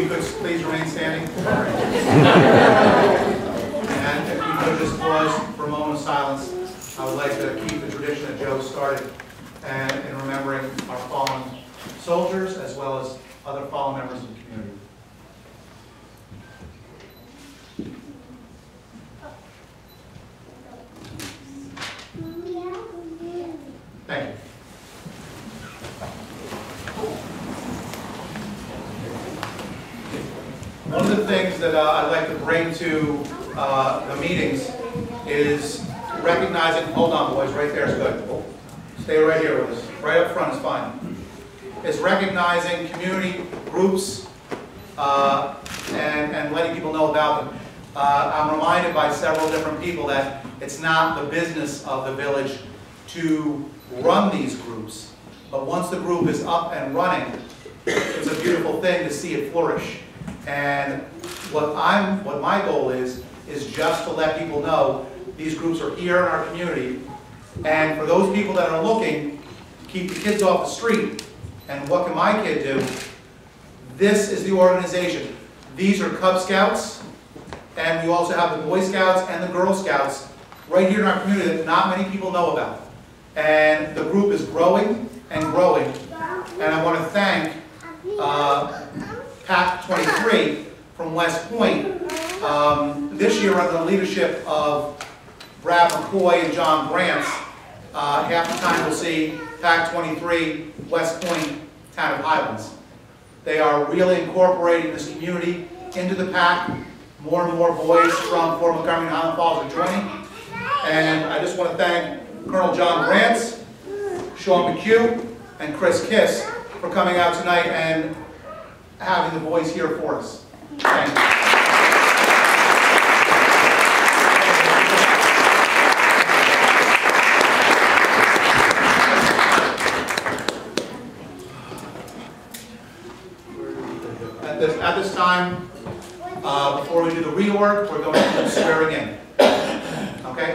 you could please remain standing. And if we could just pause for a moment of silence, I would like to keep the tradition that Joe started and in remembering our fallen soldiers as well as other fallen members of the community. Thank you. One of the things that I'd like to bring to the meetings is recognizing, hold on boys, right there is good. Stay right here with us. Right up front is fine. Is recognizing community groups and letting people know about them. I'm reminded by several different people that it's not the business of the village to run these groups, but once the group is up and running, it's a beautiful thing to see it flourish. And what my goal is just to let people know these groups are here in our community. And for those people that are looking to keep the kids off the street, and what can my kid do? This is the organization. These are Cub Scouts, and we also have the Boy Scouts and the Girl Scouts right here in our community that not many people know about. And the group is growing and growing. And I want to thank PAC 23 from West Point. This year, under the leadership of Brad McCoy and John Grants, half the time we'll see PAC 23 West Point Town of Highlands. They are really incorporating this community into the PAC. More and more boys from Fort Montgomery and Highland Falls are joining. And I just want to thank Colonel John Grants, Sean McHugh, and Chris Kiss for coming out tonight and having the boys here for us. Thank you. At this time, before we do the reorg, we're going to do swearing in. Okay?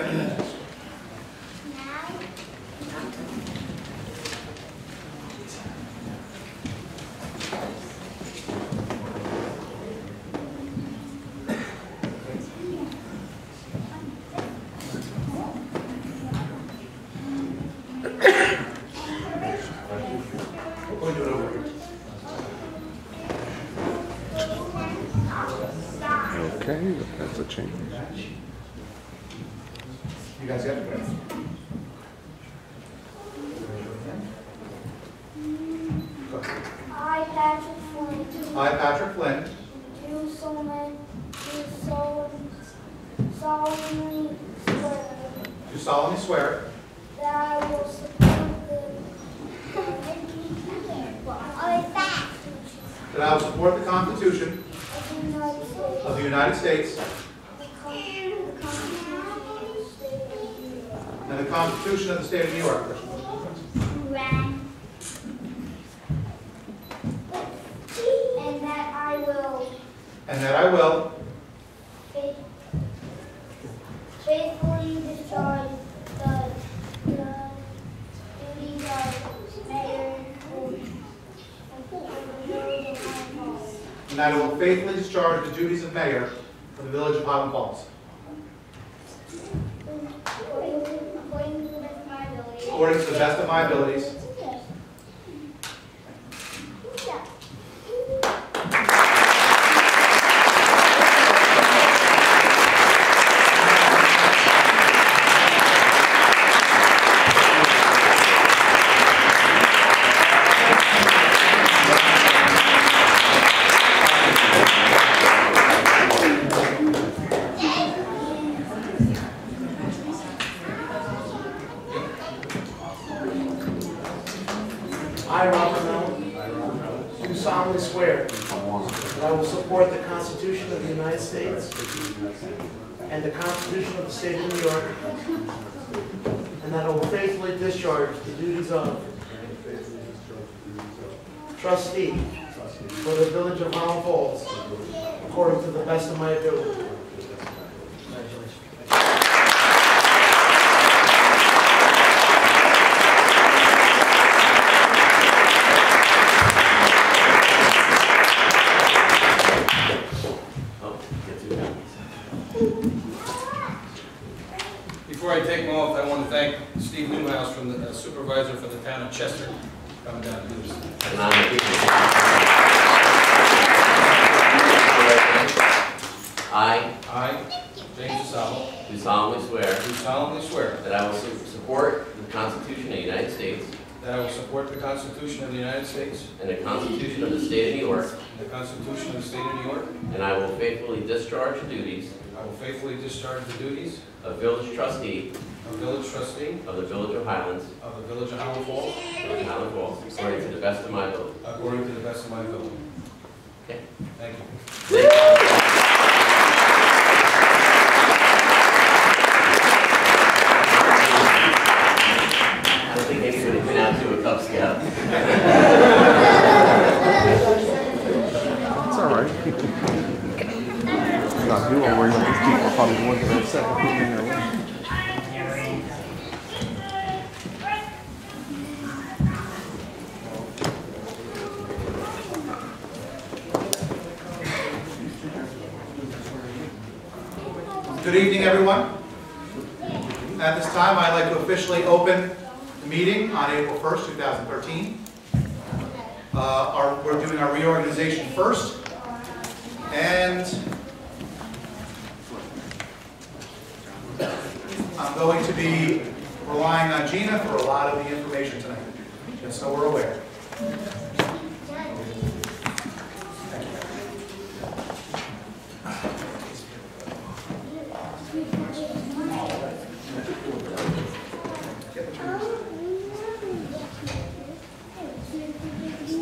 Okay, that's a change. You guys got it? I, Patrick Flynn. I, Patrick Flynn. Do solemnly swear. Do solemnly swear. That I will support That I will support the Constitution of the United States. And the Constitution of the State of New York. And that I will faithfully discharge the duties of mayor and that I will faithfully discharge the duties of mayor for the village of Highland Falls. According to the best of my abilities. I, Robert Mel, do solemnly swear that I will support the Constitution of the United States and the Constitution of the State of New York, and that I will faithfully discharge the duties of trustee for the village of Highland Falls according to the best of my ability. Congratulations. coming down to do this. And I, James DeSalvo, do solemnly swear do solemnly swear that I will support the Constitution of the United States that I will support the Constitution of the United States and the Constitution of the State of New York, and the Constitution of the State of New York. and I will faithfully discharge the duties I will faithfully discharge the duties of village trustee of village trustee of the Village of Highlands, of the Village of Highland Falls according to the best of my ability. according to the best of my ability. Okay. Thank you. I don't think anybody's been out to a Cub Scout. It's all right. Not do all worry about these people are probably the ones that are upset with people in their way. Good evening, everyone. At this time, I'd like to officially open the meeting on April 1st, 2013. We're doing our reorganization first. And I'm going to be relying on Gina for a lot of the information tonight, just so we're aware.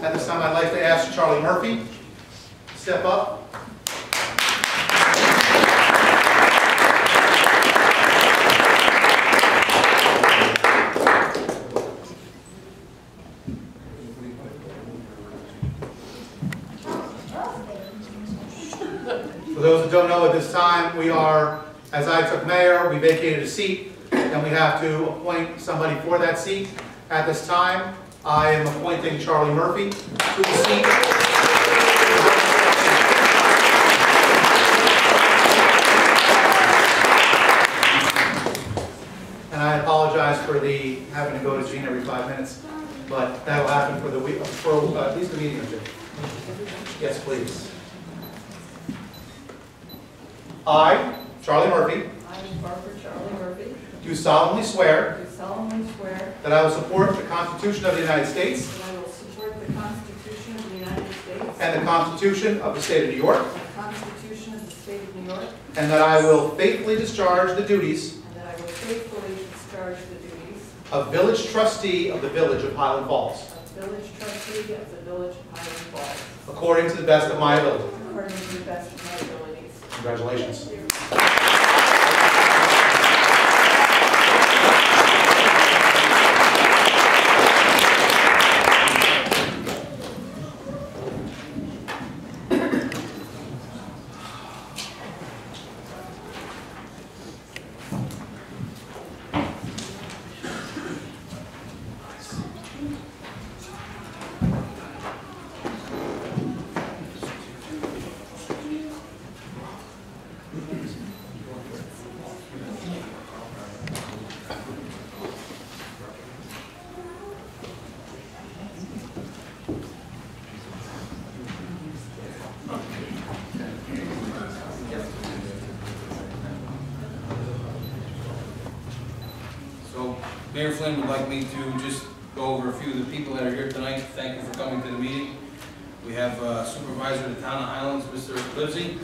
At this time, I'd like to ask Charlie Murphy to step up. For those who don't know, at this time, we are, as I took mayor, we vacated a seat, and we have to appoint somebody for that seat. At this time, I am appointing Charlie Murphy to the seat. And I apologize for the having to go to Gene every 5 minutes, but that will happen for the week, for at least a meeting or two. Yes, please. I, Charlie Murphy, I, Barbara Charlie Murphy, do solemnly swear do solemnly swear that I will support the Constitution of the United States that I will support the Constitution of the United States and the Constitution of the State of New York, and the Constitution of the State of New York, and that I will faithfully discharge the duties and that I will faithfully discharge the duties of village trustee of the Village of Highland Falls, of village trustee of the Village of Highland Falls, according to the best of my ability. according to the best of my abilities. Congratulations. So Mayor Flynn would like me to just go over a few of the people that are here tonight. Thank you for coming to the meeting. We have Supervisor of the Town of Highlands, Mr. Livesey.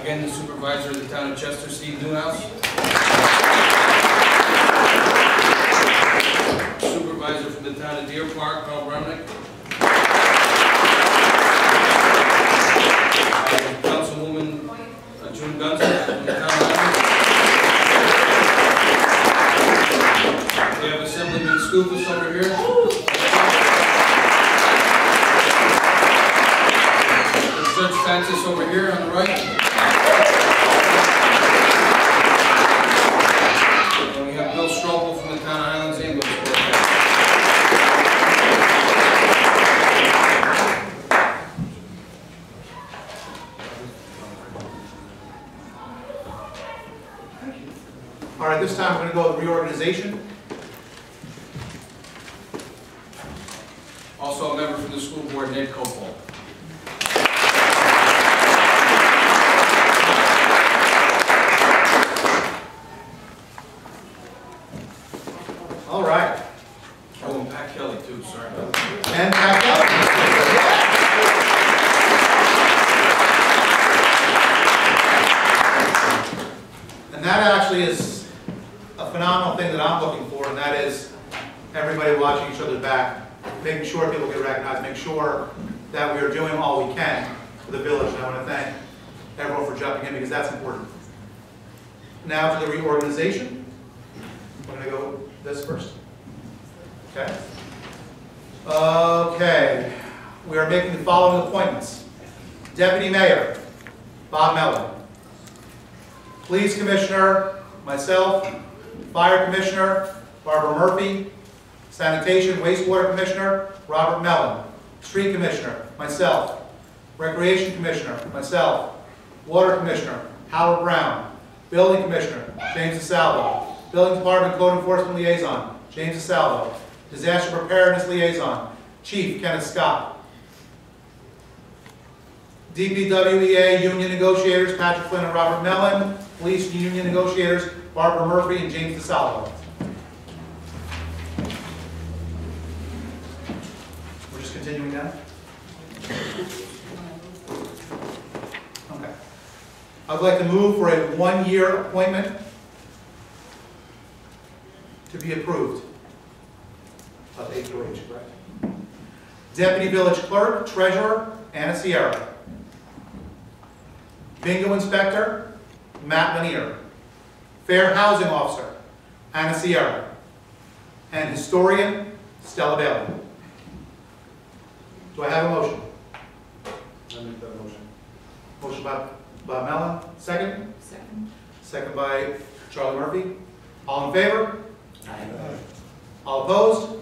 Again, the Supervisor of the Town of Chester, Steve Newhouse. Supervisor from the Town of Deer Park, Carl Brownick. Councilwoman June Gunson from the Town of Highlands. We have Assemblyman Scoopus over here. Judge Francis over here on the right. And we have Bill Strobel from the Town of Highlands Ambulance Corps. All right, this time I'm going to to go with reorganization. Also a member from the school board, Ned Copol. All right. Oh, and Pat Kelly too, sorry. And Pat Kelly. And that actually is a phenomenal thing that I'm looking for, and that is everybody watching each other's back, making sure people get recognized, make sure that we are doing all we can for the village. And I want to thank everyone for jumping in because that's important. Now to the reorganization. I'm going to go with this first. Okay. Okay. We are making the following appointments. Deputy Mayor, Bob Mellon. Police Commissioner, myself. Fire Commissioner, Barbara Murphy. Sanitation, Wastewater Commissioner, Robert Mellon. Street Commissioner, myself. Recreation Commissioner, myself. Water Commissioner, Howard Brown. Building Commissioner, James DeSalvo. Building Department Code Enforcement Liaison, James DeSalvo. Disaster Preparedness Liaison, Chief Kenneth Scott. DPWEA Union Negotiators, Patrick Flynn and Robert Mellon. Police Union Negotiators, Barbara Murphy and James DeSalvo. We're just continuing now? Okay. I'd like to move for a one-year appointment to be approved of HOH, correct? Deputy Village Clerk, Treasurer, Anna Sierra. Bingo Inspector, Matt Lanier. Fair Housing Officer, Anna Sierra. And Historian, Stella Bailey. Do I have a motion? I make that motion. Motion by Mellon, second? Second. Second by Charlie Murphy. All in favor? Aye. All opposed?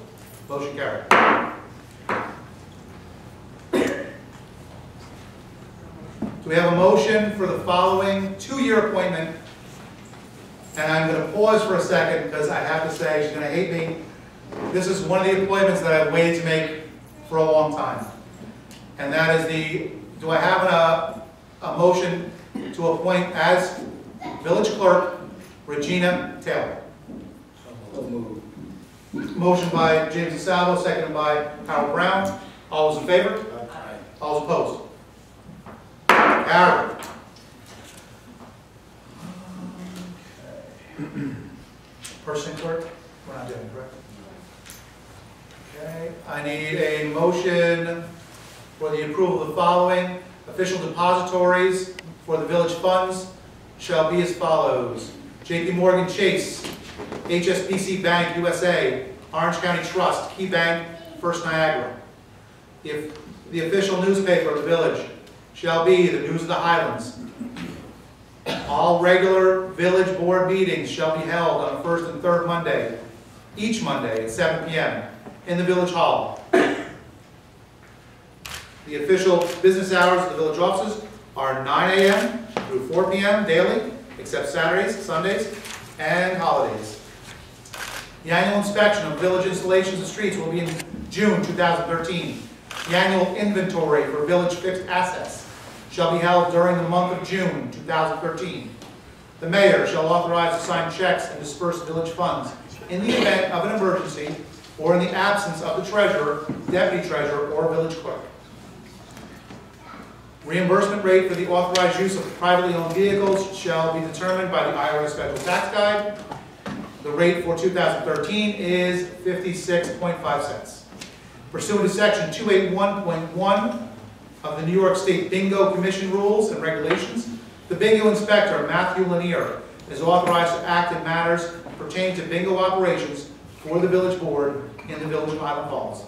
Motion carried. Do we have a motion for the following two-year appointment? And I'm going to pause for a second because I have to say, she's going to hate me. This is one of the appointments that I've waited to make for a long time. And that is do I have a motion to appoint as village clerk Regina Taylor? Motion by James DeSalvo, seconded by Howard Brown. All those in favor? Aye. All those opposed? Carried. Person clerk? We're not doing it, correct? Okay. I need a motion for the approval of the following. Official depositories for the village funds shall be as follows. J.P. Morgan Chase, HSBC Bank USA, Orange County Trust, Key Bank, First Niagara. If the official newspaper of the village shall be the News of the Highlands. All regular village board meetings shall be held on the first and third Monday, each Monday at 7 p.m. in the village hall. The official business hours of the village offices are 9 a.m. through 4 p.m. daily, except Saturdays, Sundays, and holidays. The annual inspection of village installations and streets will be in June 2013. The annual inventory for village fixed assets shall be held during the month of June 2013. The mayor shall authorize to sign checks and disperse village funds in the event of an emergency or in the absence of the treasurer, deputy treasurer, or village clerk. Reimbursement rate for the authorized use of privately owned vehicles shall be determined by the IRS Federal Tax Guide. The rate for 2013 is 56.5 cents. Pursuant to Section 281.1 of the New York State Bingo Commission Rules and Regulations, the Bingo Inspector, Matthew Lanier, is authorized to act in matters pertaining to bingo operations for the Village Board in the Village of Island Falls.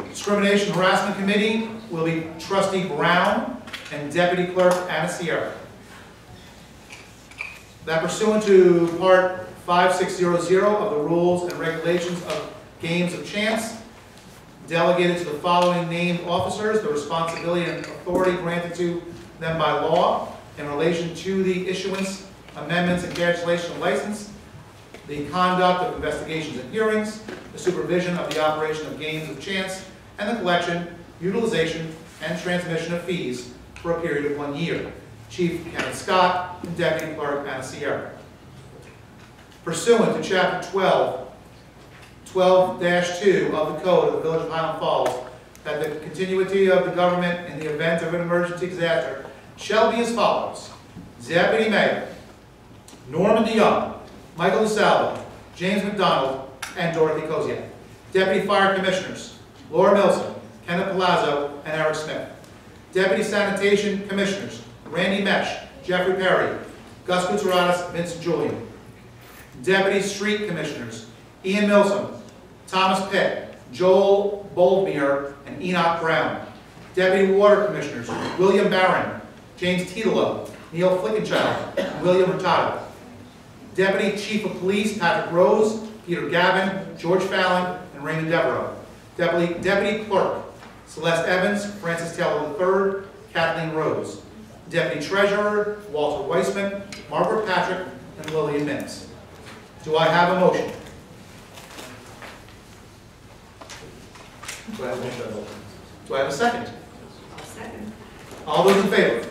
Discrimination Harassment Committee will be Trustee Brown and Deputy Clerk Anna Sierra. That pursuant to Part 5600 of the Rules and Regulations of Games of Chance, delegated to the following named officers the responsibility and authority granted to them by law in relation to the issuance, amendments, and cancellation of license the conduct of investigations and hearings, the supervision of the operation of games of chance, and the collection, utilization, and transmission of fees for a period of 1 year. Chief Kenneth Scott and Deputy Clerk Anna Sierra. Pursuant to Chapter 12-2 of the Code of the Village of Highland Falls, that the continuity of the government in the event of an emergency disaster shall be as follows. Deputy Mayor Norman DeYoung, Michael DeSalvo, James McDonald, and Dorothy Koziak. Deputy Fire Commissioners Laura Milson, Kenneth Palazzo, and Eric Smith. Deputy Sanitation Commissioners Randy Mesh, Jeffrey Perry, Gus Gutierrez, Vincent Julian. Deputy Street Commissioners Ian Milsom, Thomas Pitt, Joel Boldmere, and Enoch Brown. Deputy Water Commissioners William Barron, James Titolo, Neil Flickenchild, and William Hurtado. Deputy Chief of Police Patrick Rose, Peter Gavin, George Fallon, and Raymond Devereaux. Deputy Clerk Celeste Evans, Francis Taylor III, Kathleen Rose. Deputy Treasurer Walter Weissman, Margaret Patrick, and Lillian Mintz. Do I have a motion? Do I have a motion? Do I have a second? Second. All those in favor?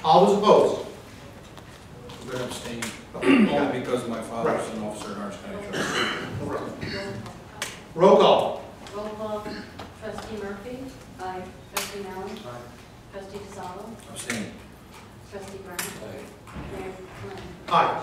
All those opposed? I'm going to abstain, only because my father's an officer in Orange County Treasurer. Roll call. Roll call, trustee Murphy. Aye. Trustee Allen. Aye. Trustee DeSalvo. Abstain. Trustee Brown. Mayor Flynn. Aye.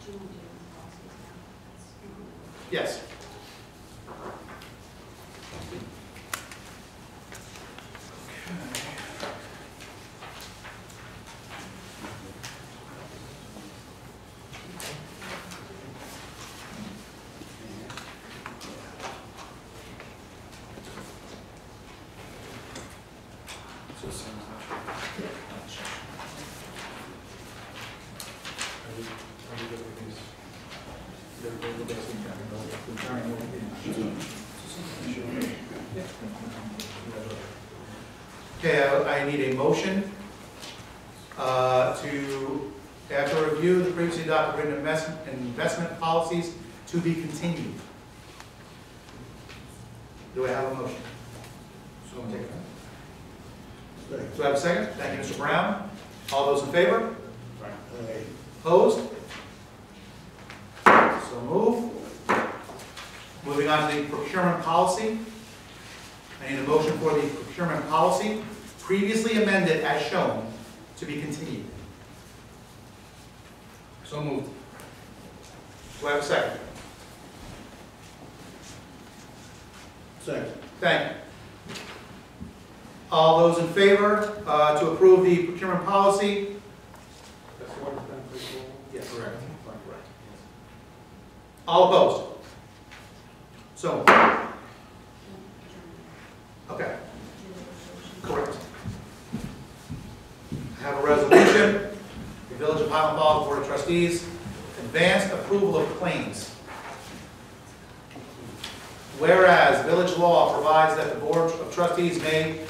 Do you want to do the policies now? Yes. Okay, I need a motion to, after review the previously adopted written investment policies, to be continued. Do I have a motion? So Take it. Do I have a second? Thank you, Mr. Brown. All those in favor? Opposed? So moved. Moving on to the procurement policy. I need a motion for the procurement policy, previously amended as shown, to be continued. So moved. Do I have a second? Second. Thank you. All those in favor to approve the procurement policy? That's the one that's been pretty cool. Yes. Correct. All opposed? So, okay, correct. I have a resolution, the Village of Highland Falls Board of Trustees, advanced approval of claims. Whereas village law provides that the Board of Trustees may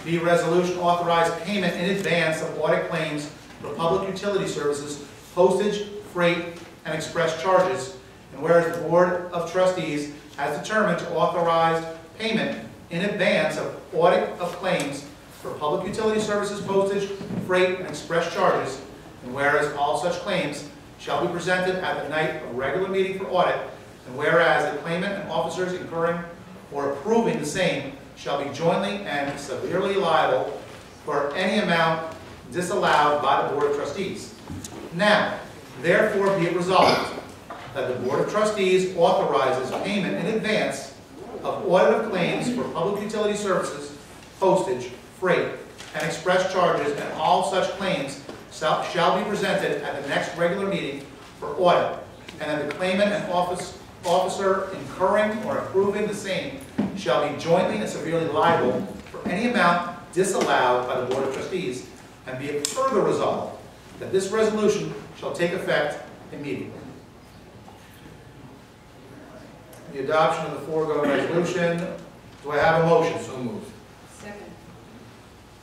be resolution authorize payment in advance of audit claims for public utility services, postage, freight, and express charges. And whereas the Board of Trustees has determined to authorize payment in advance of audit of claims for public utility services, postage, freight, and express charges. And whereas all such claims shall be presented at the night of regular meeting for audit. And whereas the claimant and officers incurring or approving the same shall be jointly and severely liable for any amount disallowed by the Board of Trustees. Now, therefore be it resolved that the Board of Trustees authorizes payment in advance of audit of claims for public utility services, postage, freight, and express charges, and all such claims shall be presented at the next regular meeting for audit, and that the claimant and officer incurring or approving the same shall be jointly and severely liable for any amount disallowed by the Board of Trustees, and be it further resolved that this resolution shall take effect immediately. The adoption of the foregoing resolution, do I have a motion? So moved. Second.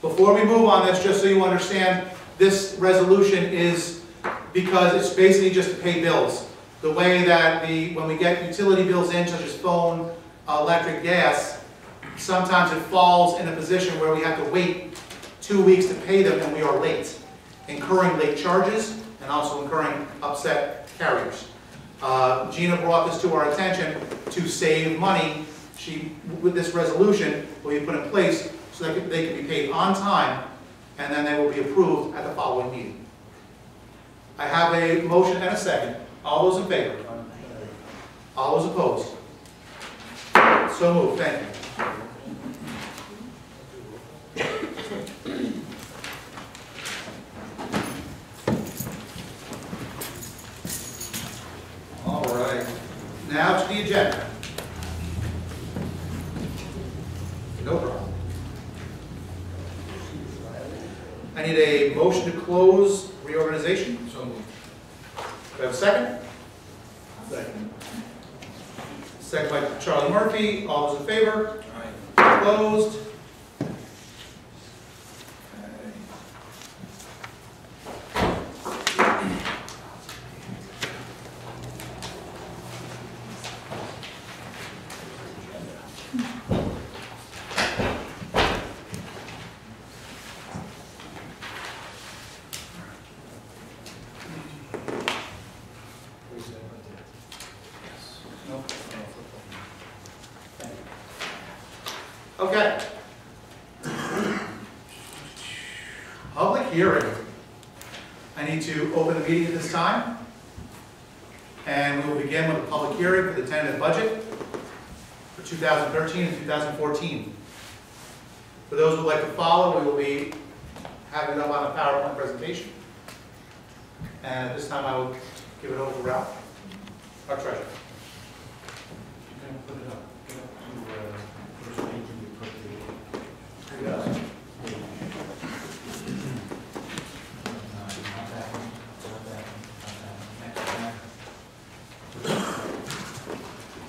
Before we move on this, just so you understand, this resolution is because it's basically just to pay bills. The way that when we get utility bills in, such as phone, electric, gas, sometimes it falls in a position where we have to wait 2 weeks to pay them and we are late, incurring late charges and also incurring upset carriers. Gina brought this to our attention to save money. With this resolution, will be put in place so that they can be paid on time, and then they will be approved at the following meeting. I have a motion and a second. All those in favor? All those opposed? So moved. Thank you. All right. Now to the agenda. No problem. I need a motion to close reorganization. So moved. Do I have a second? Second. Second by Charlie Murphy. All those in favor? Aye. Opposed? Okay. Public hearing. I need to open the meeting at this time. And we will begin with a public hearing for the tentative budget for 2013 and 2014. For those who would like to follow, we will be having it up on a PowerPoint presentation. And at this time, I will give it over to Ralph, our treasurer. You can put it up. Get up to first page and you put the. Yeah. Not that one, not that one, not that one. Next one.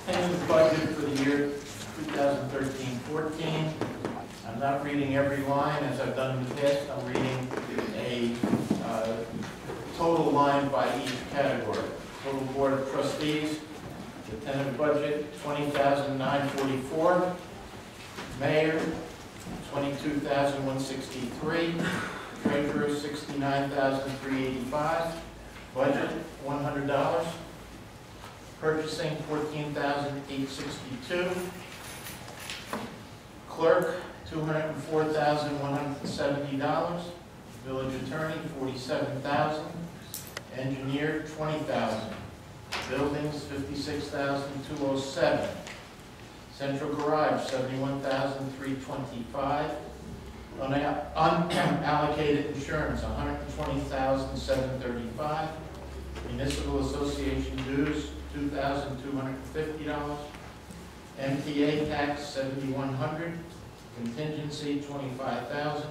Tentative budget for the year 2013-14. I'm not reading every line as I've done in the past. I'm reading a total line by each category. Total Board of Trustees, the tentative budget, $20,944. Mayor, $22,163. Treasurer, $69,385. Budget, $100. Purchasing, $14,862. Clerk, $204,170. Village attorney, $47,000. Engineer, $20,000. Buildings, $56,207. Central garage, $71,325. Unallocated insurance, $120,735. Municipal association dues, $2,250. MTA tax, $7,100. Contingency, $25,000.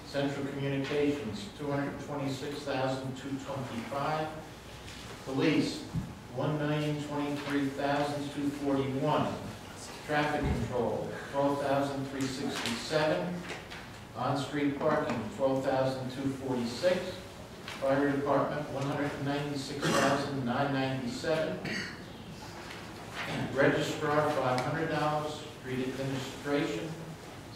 Central communications, $226,225. Police, $1,023,241. Traffic control, $12,367. On-street parking, $12,246. Fire department, $196,997. Registrar, $500. Street administration,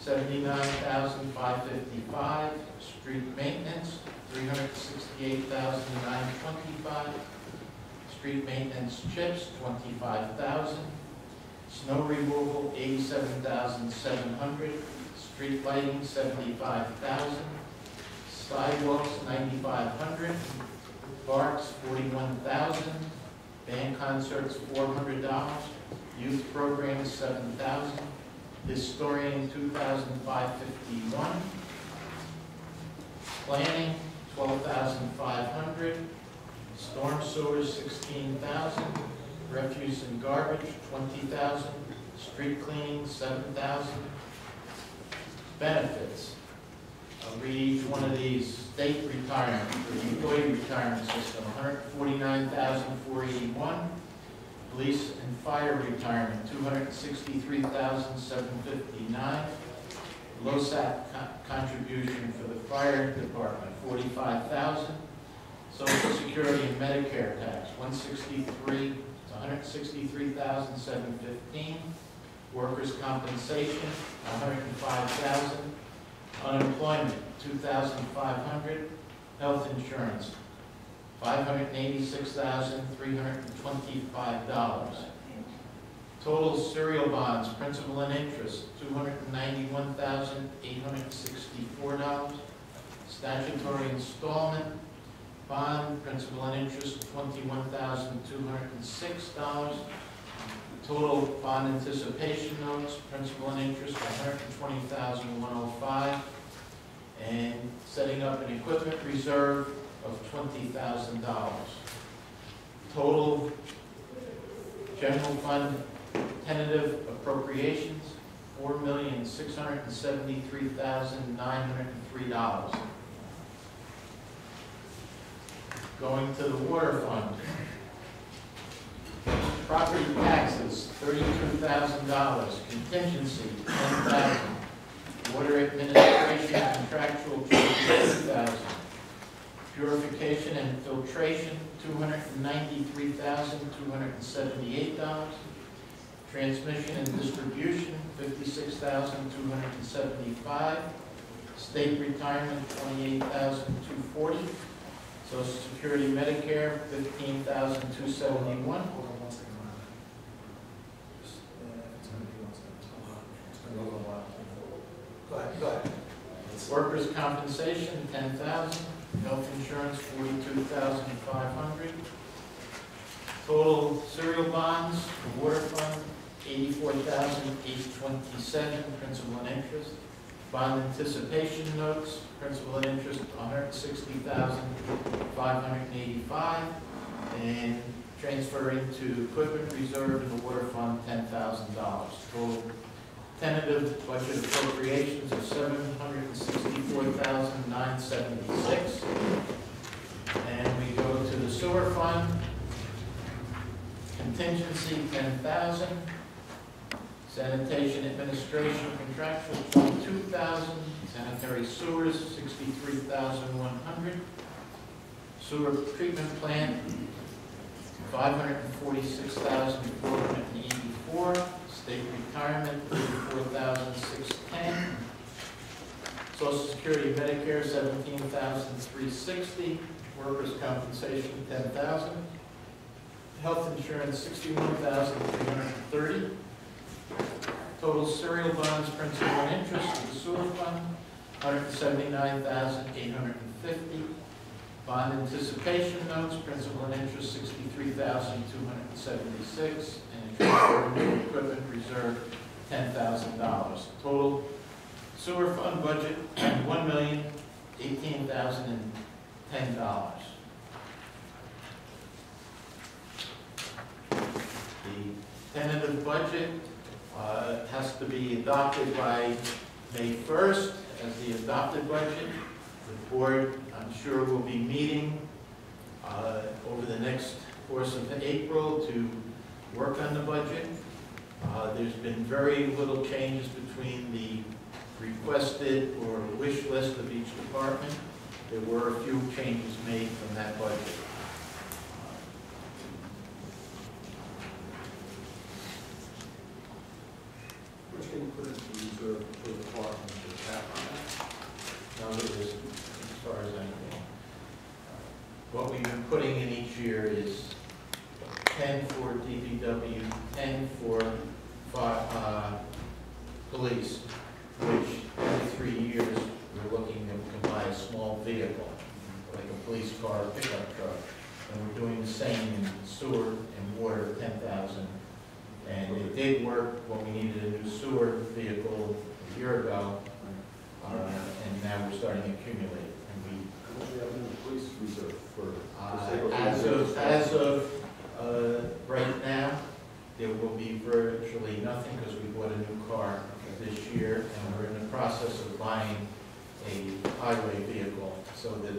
$79,555. Street maintenance, $368,925. Street maintenance chips, $25,000. Snow removal, $87,700. Street lighting, $75,000. Sidewalks, $9,500. Parks, $41,000. Band concerts, $400. Youth programs, $7,000. Historian, $2,551. Planning, $12,500. Storm sewers, $16,000. Refuse and garbage, $20,000. Street cleaning, $7,000. Benefits. I'll read each one of these state retirement for the employee retirement system, $149,481. Police and fire retirement, $263,759. LoSAP contribution for the fire department, $45,000. Social Security and Medicare tax, $163,715. Workers' compensation, $105,000. Unemployment, $2,500. Health insurance, $586,325. Total serial bonds, principal and interest, $291,864. Statutory installment, bond, principal and interest, $21,206. Total bond anticipation notes, principal and interest, $120,105. And setting up an equipment reserve of $20,000. Total general fund tentative appropriations, $4,673,903. Going to the water fund. Property taxes, $32,000. Contingency, $10,000. Water administration contractual charges, $2,000. Purification and filtration, $293,278. Transmission and distribution, $56,275. State retirement, $28,240. Social Security Medicare, $15,271. Go ahead. Workers' compensation, $10,000. Health insurance, $42,500. Total serial bonds, the water fund, $84,827, principal and interest. Bond anticipation notes, principal and interest, $160,585. And transferring to equipment reserve in the water fund, $10,000. Total tentative budget appropriations of $764,976. And we go to the sewer fund. Contingency, $10,000. Sanitation administration contractual, $22,000. Sanitary sewers, $63,100. Sewer treatment plant, $546,484. State retirement, $34,610. Social Security Medicare, $17,360. Workers' compensation, $10,000. Health insurance, $61,330. Total serial bonds, principal and interest for the sewer fund, $179,850. Bond anticipation notes, principal and interest, $63,276. And transfer new equipment reserve, $10,000. Total sewer fund budget, $1,018,010. The tentative budget has to be adopted by May 1st as the adopted budget. The board, I'm sure, will be meeting over the next course of April to work on the budget. There's been very little changes between the requested or wish list of each department. There were a few changes made from that budget. Which can you put into reserve for the department to tap on that? Now, as far as I know. What we've been putting in each year is 10 for DPW, 10 for police, which every 3 years we're looking to buy a small vehicle, like a police car or pickup truck. And we're doing the same in sewer and water, 10,000. And it did work when we needed a new sewer vehicle a year ago, and now we're starting to accumulate. And we have in the police reserve for as of right now, there will be virtually nothing because we bought a new car this year, and we're in the process of buying a highway vehicle, so that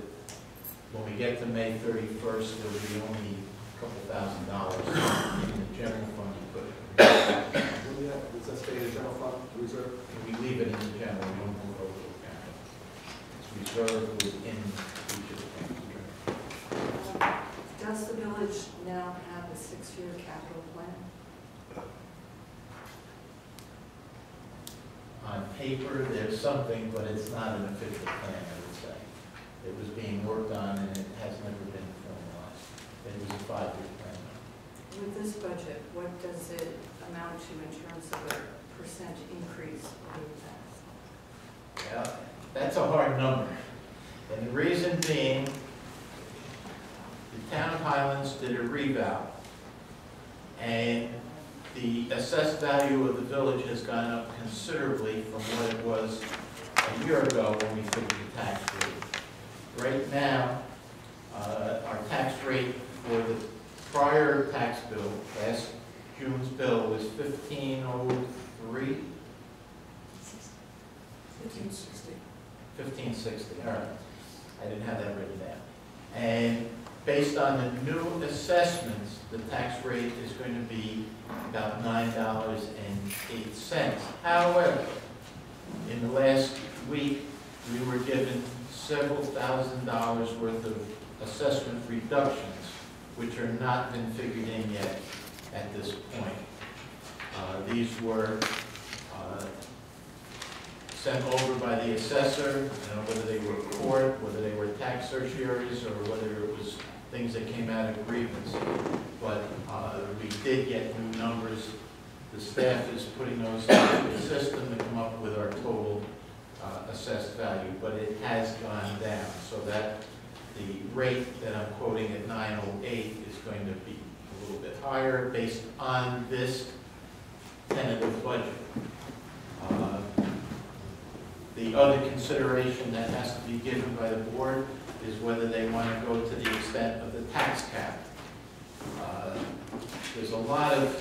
when we get to May 31st, there'll be only a couple $1,000 in the general fund to put it. Does that stay in the general fund reserve? We leave it in the general, we don't move over to the capital. It's reserved within each of the funds. Does the village now have a 6-year capital plan? On paper, there's something, but it's not an official plan, I would say. It was being worked on and it has never been formalized. It was a 5-year plan. With this budget, what does it amount to in terms of a percent increase over the past? Yeah, that's a hard number. And the reason being, the town of Highlands did a revow, and the assessed value of the village has gone up considerably from what it was a year ago when we figured the tax rate. Right now, our tax rate for the prior tax bill, last June's bill, was 1503. 1560. 1560, all right. I didn't have that written down. And based on the new assessments, the tax rate is going to be about $9.08. However, in the last week, we were given several $1,000s worth of assessment reductions, which are not been figured in yet at this point. These were sent over by the assessor, whether they were court, whether they were tax certiorieries, or whether it was things that came out of grievance. But we did get new numbers. The staff is putting those into the system to come up with our total assessed value, but it has gone down, so that the rate that I'm quoting at 908 is going to be a little bit higher based on this tentative budget. The other consideration that has to be given by the board is whether they want to go to the extent of the tax cap. There's a lot of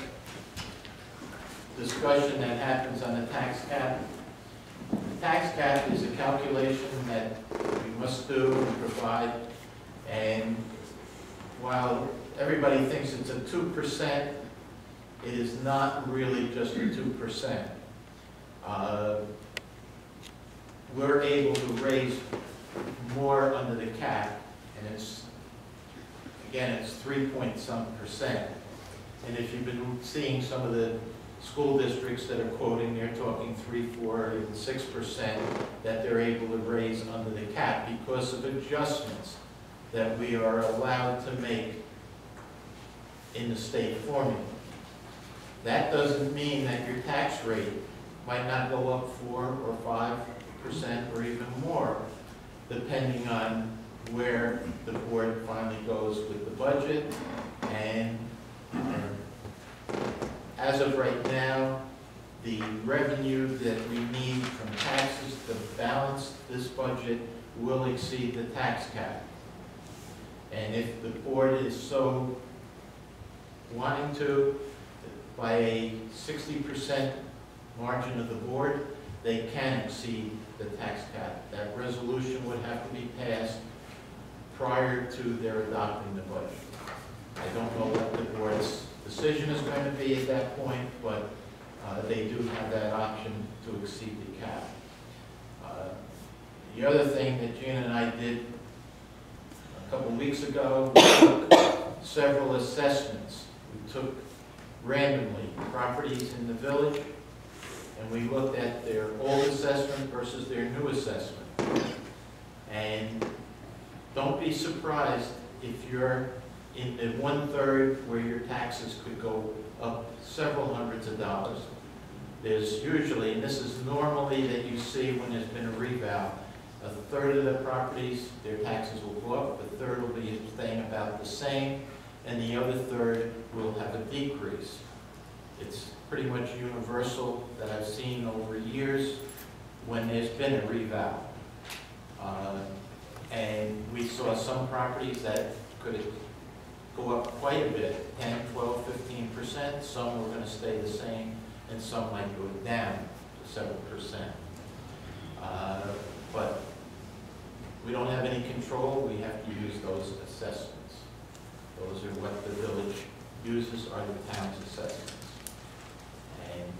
discussion that happens on the tax cap. The tax cap is a calculation that we must do and provide, and while everybody thinks it's a 2%, it is not really just a 2%. We're able to raise more under the cap, and it's, again, it's 3-point-some%. And if you've been seeing some of the school districts that are quoting, they're talking 3, 4, even 6% that they're able to raise under the cap because of adjustments that we are allowed to make in the state formula. That doesn't mean that your tax rate might not go up 4 or 5% or even more, depending on where the board finally goes with the budget. And as of right now, the revenue that we need from taxes to balance this budget will exceed the tax cap. And if the board is so wanting to, by a 60% margin of the board, they can exceed the tax cap. That resolution would have to be passed prior to their adopting the budget. I don't know what the board's decision is going to be at that point, but they do have that option to exceed the cap. The other thing that Gina and I did a couple weeks ago, we took several assessments. We took randomly properties in the village, and we looked at their old assessment versus their new assessment. And don't be surprised if you're in 1/3 where your taxes could go up several hundreds of dollars. There's usually, and this is normally that you see when there's been a revow, 1/3 of the properties, their taxes will go up, 1/3 will be staying about the same, and the other 1/3 will have a decrease. It's pretty much universal that I've seen over years when there's been a revow. And we saw some properties that could go up quite a bit, 10, 12, 15%. Some were going to stay the same, and some might go down to several %. But We don't have any control, we have to use those assessments. Those are what the village uses, are the town's assessments. And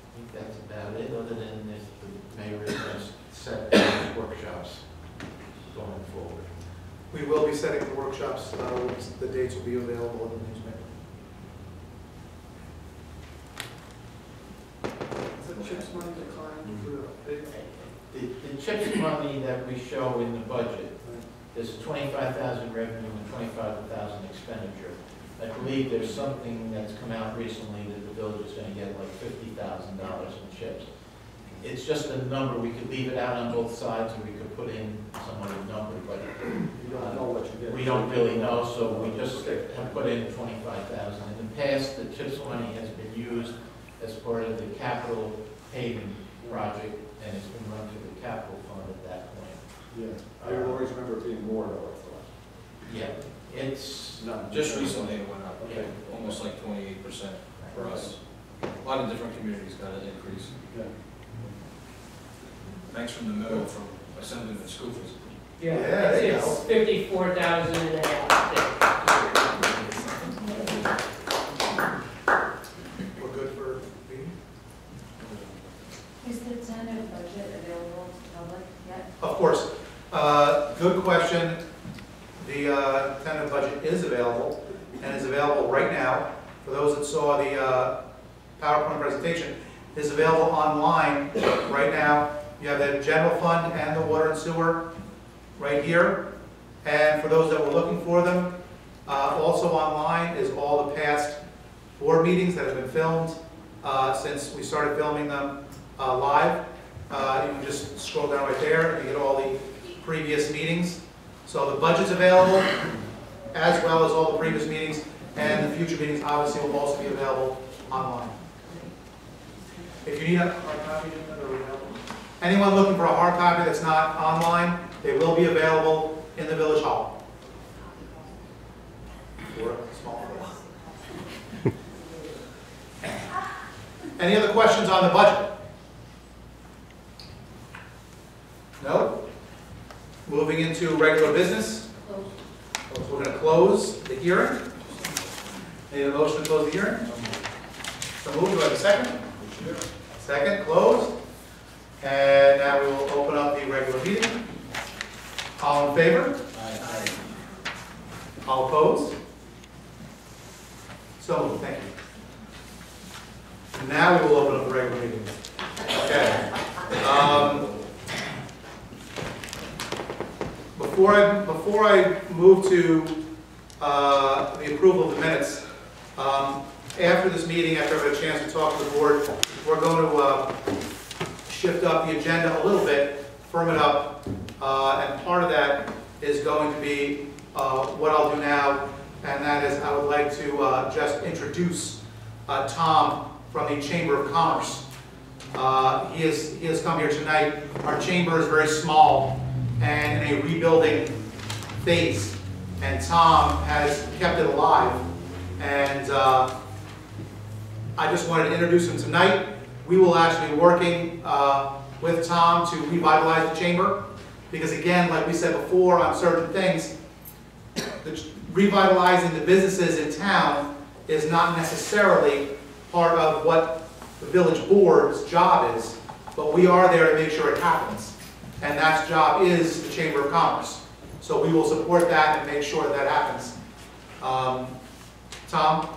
I think that's about it, other than this, the mayor is going to set workshops going forward. We will be setting the workshops, the dates will be available in the newspaper. CHIPS money declined for The CHIPS money that we show in the budget, there's 25,000 revenue and 25,000 expenditure. I believe there's something that's come out recently that the village is going to get like $50,000 in CHIPS. It's just a number. We could leave it out on both sides, or we could put in some other number, but you don't know what you get. we don't really know, so we just have put in 25,000. In the past, the CHIPS money has been used as part of the capital paving project, and it's been run through the capital fund at that point. Yeah, I always remember it being more though, I thought. Yeah, it's Not Just recently it went up, Yeah. almost like 28% for us. A lot of different communities got an increase. Yeah. Thanks from the memo from Assemblyman Scoofers. Yeah, there you go. 54,000 and a half. We're good for meeting? Is the tentative budget available to the public yet? Of course. Good question. The tentative budget is available, and is available right now. For those that saw the PowerPoint presentation, it is available online right now. You have the general fund and the water and sewer right here. And for those that were looking for them, also online is all the past board meetings that have been filmed since we started filming them live. You can just scroll down right there and you get all the previous meetings. So the budget's available, as well as all the previous meetings, and the future meetings obviously will also be available online. If you need a hard copy, they're available. Anyone looking for a hard copy that's not online, they will be available in the Village Hall. For a small price. Any other questions on the budget? No? Moving into regular business. We're going to close the hearing. Need a motion to close the hearing? So moved. Do I have a second? Second, closed. And now we will open up the regular meeting. All in favor? Aye. All opposed? So moved. Thank you. Now we will open up the regular meeting. Okay. Before I move to the approval of the minutes, after this meeting, after I've had a chance to talk to the board, we're going to shift up the agenda a little bit, firm it up, and part of that is going to be what I'll do now, and that is I would like to just introduce Tom from the Chamber of Commerce. He has come here tonight. Our chamber is very small and in a rebuilding phase, and Tom has kept it alive. And I just wanted to introduce him tonight. We will actually be working with Tom to revitalize the chamber, because again, like we said before on certain things, revitalizing the businesses in town is not necessarily part of what the village board's job is, but we are there to make sure it happens. And that job is the Chamber of Commerce. So we will support that and make sure that that happens. Tom?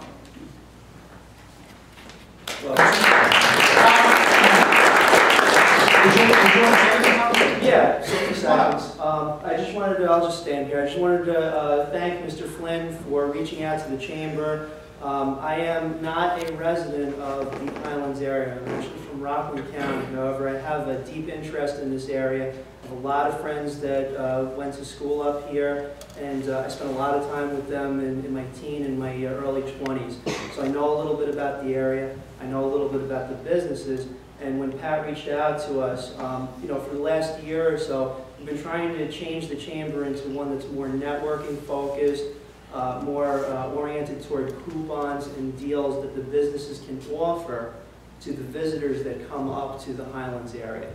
Yeah, 60 seconds. I just wanted to, I'll just stand here. I just wanted to thank Mr. Flynn for reaching out to the Chamber. I am not a resident of the Highlands area. I'm actually from Rockland County. However, I have a deep interest in this area. I have a lot of friends that went to school up here, and I spent a lot of time with them in my teen and my early 20s. So I know a little bit about the area. I know a little bit about the businesses. And when Pat reached out to us, you know, for the last year or so, we've been trying to change the chamber into one that's more networking focused, more oriented toward coupons and deals that the businesses can offer to the visitors that come up to the Highlands area.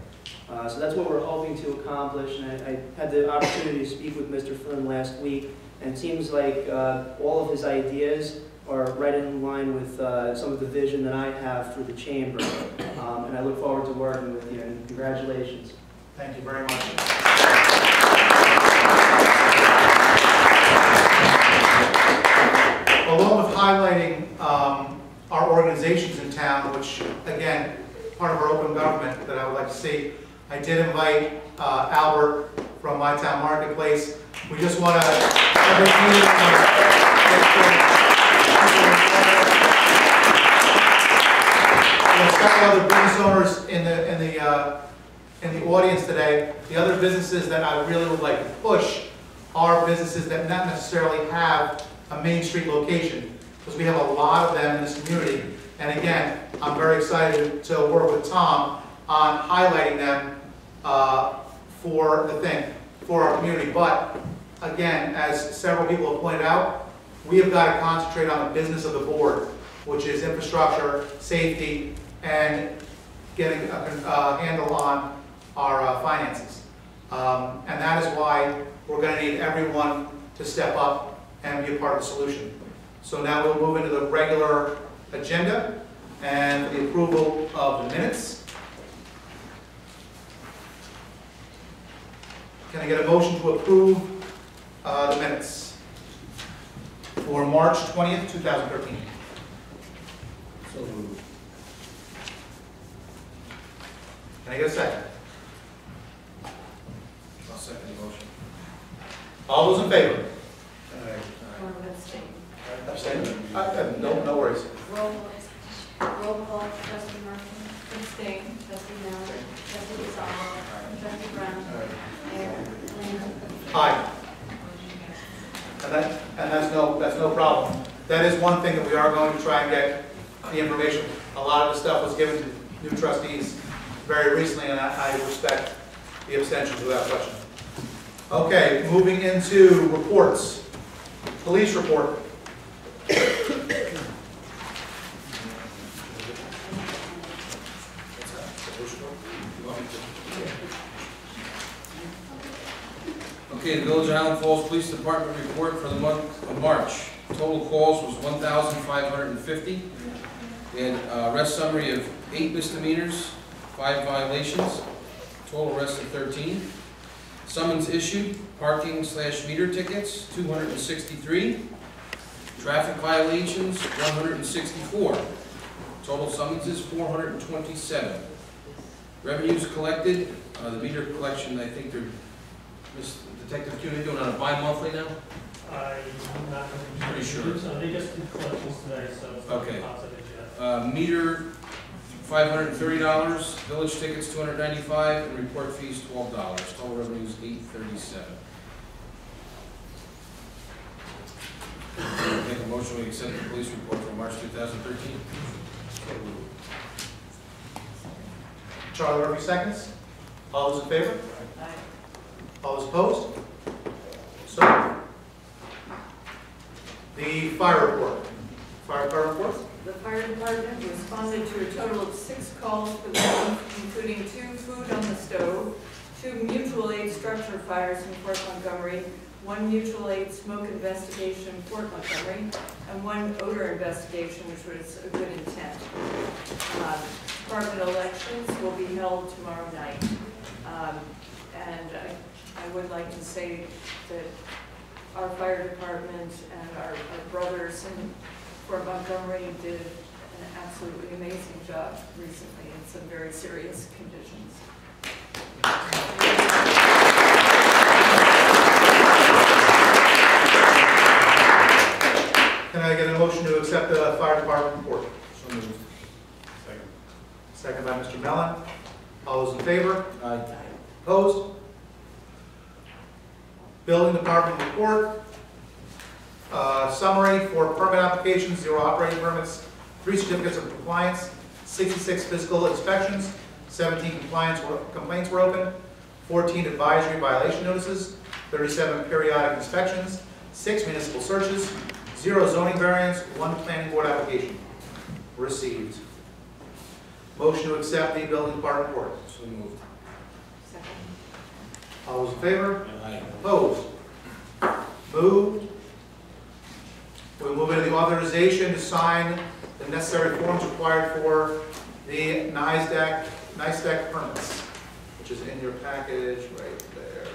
So that's what we're hoping to accomplish, and I had the opportunity to speak with Mr. Flynn last week, and it seems like all of his ideas are right in line with some of the vision that I have for the Chamber, and I look forward to working with you, and congratulations. Thank you very much. Along with highlighting our organizations in town, which, again, part of our open government that I would like to see, I did invite Albert from My Town Marketplace. We just want to several other business owners in the audience today. The other businesses that I really would like to push are businesses that not necessarily have a Main Street location, because we have a lot of them in this community. And again, I'm very excited to work with Tom on highlighting them for our community. But again, as several people have pointed out, we have got to concentrate on the business of the board, which is infrastructure, safety, and getting a handle on our finances. And that is why we're going to need everyone to step up and be a part of the solution. So now we'll move into the regular agenda and the approval of the minutes. Can I get a motion to approve the minutes for March 20th, 2013? So moved. Can I get a second? I'll second the motion. All those in favor? Or abstain. Abstain? No worries. Roll call, trustee Murphy. Abstain. Trustee Mallon. Trustee Gonzalez. Trustee Brown. Mayor Lynn. Aye. And that's no problem. That is one thing that we are going to try and get the information. A lot of the stuff was given to new trustees very recently, and I respect the abstentions without question. Okay, moving into reports. Police report. Okay, the Village of Island Falls Police Department report for the month of March. Total calls was 1,550. We had arrest summary of 8 misdemeanors, 5 violations, total arrest of 13. Summons issued, parking/meter tickets, 263. Traffic violations, 164. Total summonses, 427. Revenues collected, the meter collection, I think they're, Detective Kuhn, doing on a bi-monthly now? I'm not Pretty sure. So they just did collections today, so it's not Okay. positive yet. Meter, $530, village tickets, $295, and report fees, $12. Total revenues, $837. Make a motion, we accept the police report for March 2013. Charlie Murphy seconds. All those in favor? Aye. All those opposed? So, the fire report. Fire department report? The fire department responded to a total of 6 calls for the month, including 2 food on the stove, 2 mutual aid structure fires in Fort Montgomery, 1 mutual aid smoke investigation in Fort Montgomery, and 1 odor investigation, which was a good intent. Department elections will be held tomorrow night. And I would like to say that our fire department and our brothers in Fort Montgomery did an absolutely amazing job recently in some very serious conditions. Can I get a motion to accept the fire department report? So moved. Second by Mr. Mellon. All those in favor? Aye. Opposed? Building department report. Summary for permit applications, 0 operating permits, 3 certificates of compliance, 66 physical inspections, 17 complaints were opened, 14 advisory violation notices, 37 periodic inspections, 6 municipal searches, 0 zoning variance, 1 planning board application received. Motion to accept the building department report. So moved. Second. All those in favor? Aye. Opposed? Moved. We'll move into the authorization to sign the necessary forms required for the NISDAQ permits, which is in your package right there.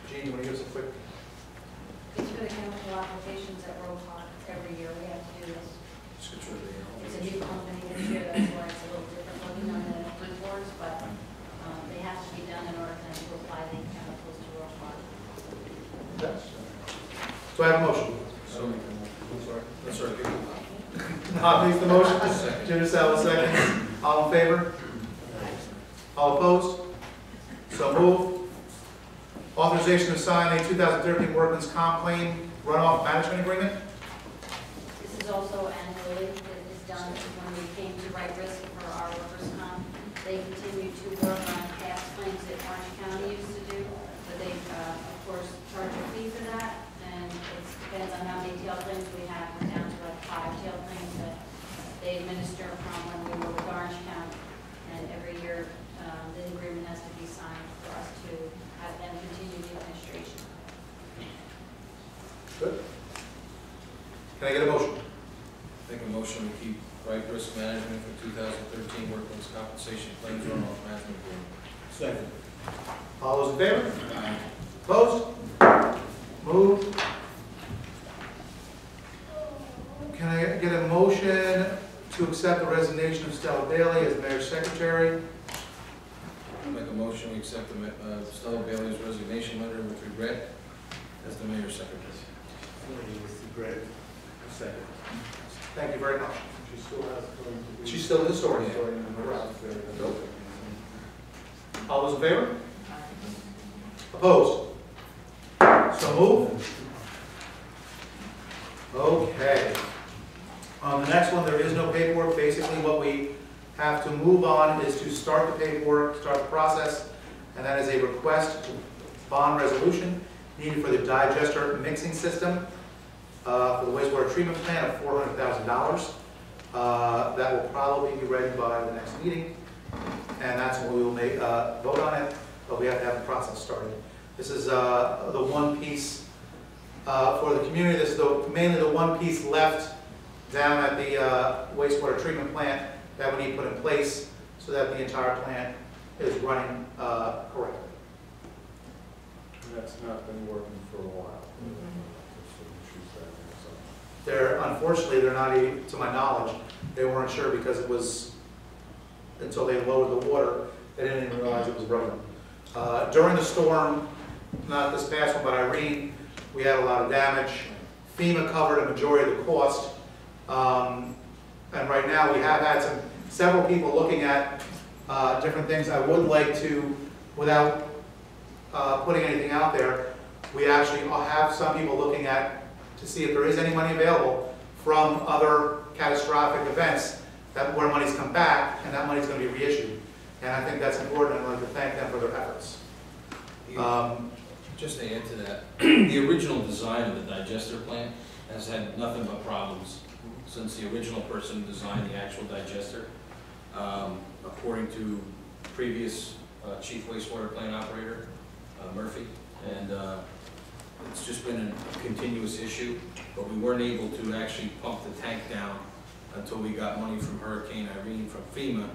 Gene, you want to give us a quick? It's for the chemical applications at Road Park. Every year we have to do this. Just get rid of the- It's a new company this year, that's why it's a little different looking on the reports, but they have to be done in order to apply the chemicals to Road Park. Do I have a motion? So, I'm sorry. That's all right. Bob makes the motion. Second. Jim DeSalvo seconds. All in favor? All opposed? So moved. Authorization to sign a 2013 workman's comp claim runoff management agreement. This is also annually, it is done when we came to write risk for our workers' comp. They continue to work on past claims that Orange County used to do, but they, of course, charge a fee for that, and it depends on how many tail claims we have. We're down to like 5 tail claims that they administer from when we were with Orange County, and every year the agreement has to be signed for us to have them continue the administration. Good. Can I get a motion? Make a motion to keep right risk management for 2013 workman's compensation claims runoff management agreement. Second. All those in favor? Aye. Opposed? Moved. Can I get a motion to accept the resignation of Stella Bailey as mayor's secretary? Make a motion, we accept Stella Bailey's resignation letter with regret as the mayor's secretary. Great. Second. Thank you very much. She still has going to be. She's still in the story. Story in the house there. Nope. All those in favor? Opposed? So moved. Okay. On the next one, there is no paperwork. Basically, what we have to move on is to start the paperwork, start the process, and that is a request to bond resolution needed for the digester mixing system for the wastewater treatment plant of $400,000. That will probably be ready by the next meeting, and that's when we will make vote on it, but we have to have the process started. This is the one piece for the community. This is mainly the one piece left down at the wastewater treatment plant that we need put in place so that the entire plant is running correctly. That's not been working for a while. Unfortunately, they're not even, to my knowledge, they weren't sure because it was, until they lowered the water, they didn't even realize it was broken. During the storm, not this past one, but Irene, we had a lot of damage. FEMA covered a majority of the cost. And right now, we have had several people looking at different things. I would like to, without putting anything out there, we actually have some people looking at to see if there is any money available from other catastrophic events where money's come back and that money's going to be reissued. And I think that's important, and I'd like to thank them for their efforts. Just to add to that, the original design of the digester plant has had nothing but problems since the original person designed the actual digester. According to previous chief wastewater plant operator, Murphy, and it's just been a continuous issue, but we weren't able to actually pump the tank down until we got money from Hurricane Irene from FEMA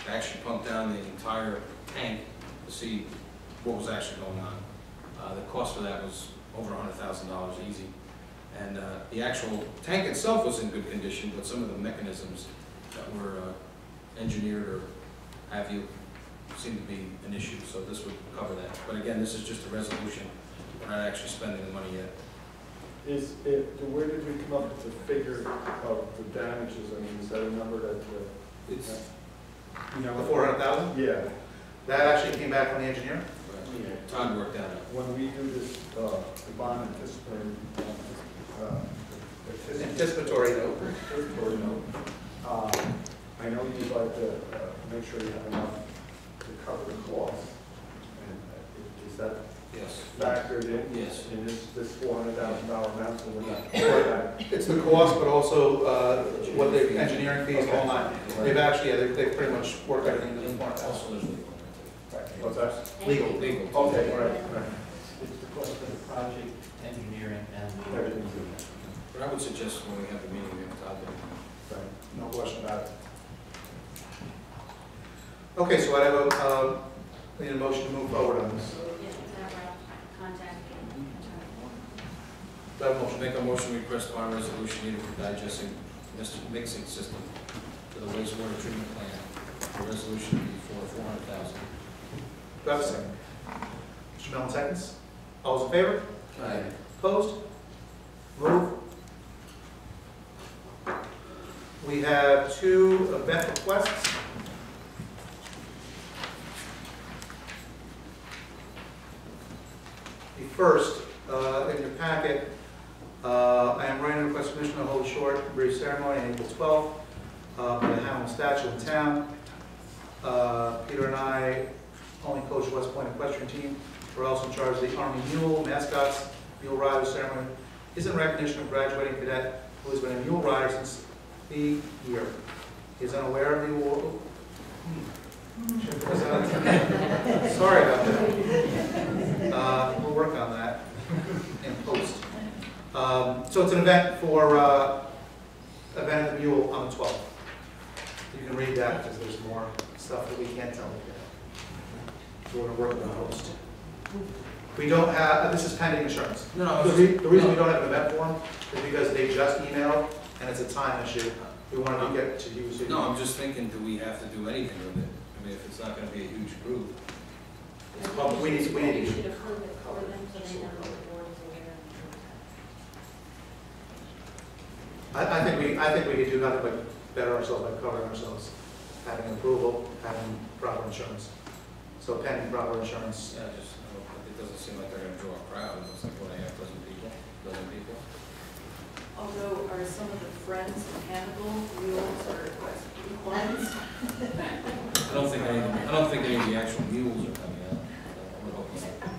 to actually pump down the entire tank to see what was actually going on. The cost for that was over $100,000 easy. And the actual tank itself was in good condition, but some of the mechanisms that were engineered or have you seem to be an issue, so this would cover that. But again, this is just a resolution. We're not actually spending the money yet. Where did we come up with the figure of the damages? I mean, is that a number that? It's You know, the 400,000? Yeah. That actually came back from the engineer. Todd worked that out. When we do this, the bond Anticipatory note. I know you'd like to make sure you have enough to cover the costs. And is that Yes. factored in? Yes. In this $400,000 amount, so we're not. It's the cost, but also what the engineering fees, all that. They've actually, they've pretty much worked everything to the point. Also, there's legal. What's that? Legal. Legal. Okay, all right. It's the cost of the project, engineering, and Everything. But I would suggest when we have the meeting, we have to talk about it. No question about it. Okay, so I have I need a motion to move forward on this. Yes, that route, contact the attorney. Do I have a motion? Make a motion, we request bond resolution needed for digesting mixing system for the wastewater treatment plant. The resolution be for $400,000. Do I have a second? Mr. Mellon seconds. All those in favor? Aye. Opposed? Move. We have 2 event requests. The first, in your packet, I am writing a request permission to hold a short and brief ceremony on April 12th for the Hamilton statue in town. Peter and I only coach West Point equestrian team. We're also in charge of the Army Mule mascots. Mule rider ceremony is in recognition of graduating cadet who has been a mule rider since the year. He is unaware of the award. Sorry about that. We'll work on that in post. So it's an event for event of the Mule on the 12th. You can read that because there's more stuff that we can't tell you. So we're going to work on the post. We don't have, this is pending insurance. No, The reason we don't have an event form is because they just emailed and it's a time issue. We wanted to get to you. So No, I'm just thinking, do we have to do anything with it? I mean, if it's not going to be a huge group. It's public. We need You should approve it for them so they know the board is aware. I think we could do nothing but better ourselves by covering ourselves, having approval, having proper insurance. So pending proper insurance. Yeah, it doesn't seem like they're going to draw a crowd. It's like 1.5 dozen people. Although, are some of the friends of Hannibal mules or equines? I don't think any of the actual mules are coming out. I would hope not.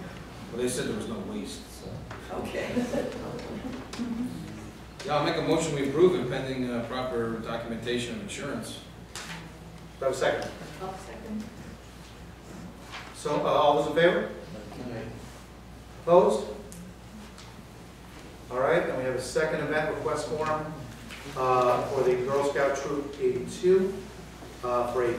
But they said there was no waste, so. Okay. Yeah, I'll make a motion we approve it pending proper documentation of insurance. Do I have a second? I'll second. So all those in favor? Opposed? All right, and we have a second event request form for the Girl Scout Troop 82 for a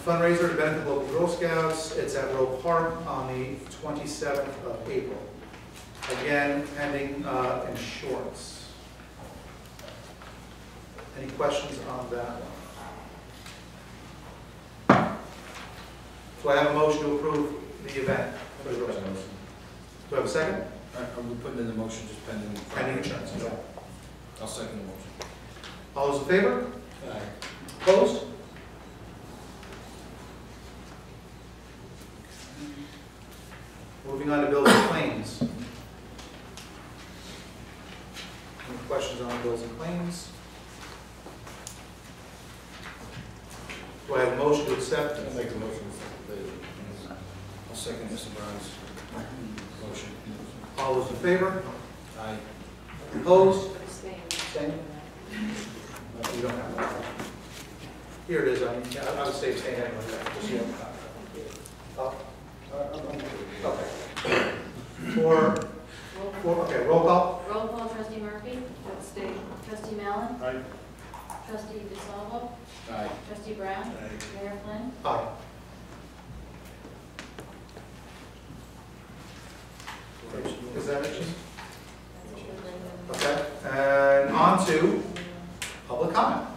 fundraiser to benefit local Girl Scouts. It's at Roe Park on the 27th of April. Again, pending insurance. Any questions on that one? Do I have a motion to approve the event for the Girl Scouts? Do I have a second? Are we putting in the motion just pending? Pending insurance. I'll second the motion. All those in favor? Aye. Opposed? Moving on to bills and claims. Any questions on bills and claims? Do I have a motion to accept? I'll make a motion. I'll second Mr. Brown's motion. All those in favor? Aye. Opposed? Abstain. Abstain? No, you don't have that. Here it is, I mean, I would say abstain anyway. Just, you know, okay. Okay, roll call. Roll call, trustee Murphy, Abstain. trustee Mallon, Aye. trustee DeSalvo, Aye. trustee Brown, Mayor Flynn. Aye. Is that it? Okay, and on to public comment.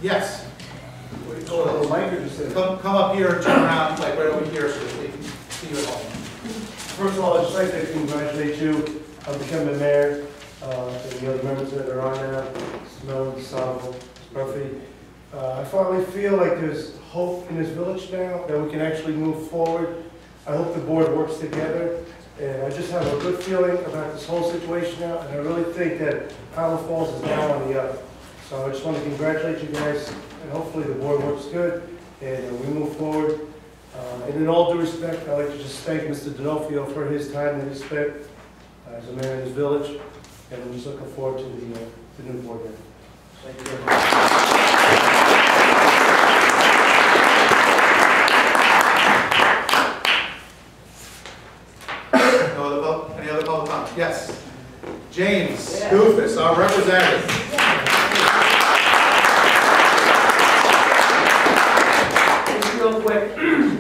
Yes. Come up here and turn around, like right over here, so that we can see you at home. First of all, I'd just like to congratulate you on becoming the mayor, and the other members that are on now, Snow, Salvo, Murphy. I finally feel like there's hope in this village now, that we can actually move forward. I hope the board works together, and I just have a good feeling about this whole situation now, and I really think that Highland Falls is now on the up. So I just want to congratulate you guys, and hopefully the board works good, and we move forward. And in all due respect, I'd like to just thank Mr. D'Onofrio for his time that he spent as a mayor in this village, and I'm just looking forward to the new board member. Thank you very much. Any other public comment? Yes. James Goofus, our representative. Just real quick,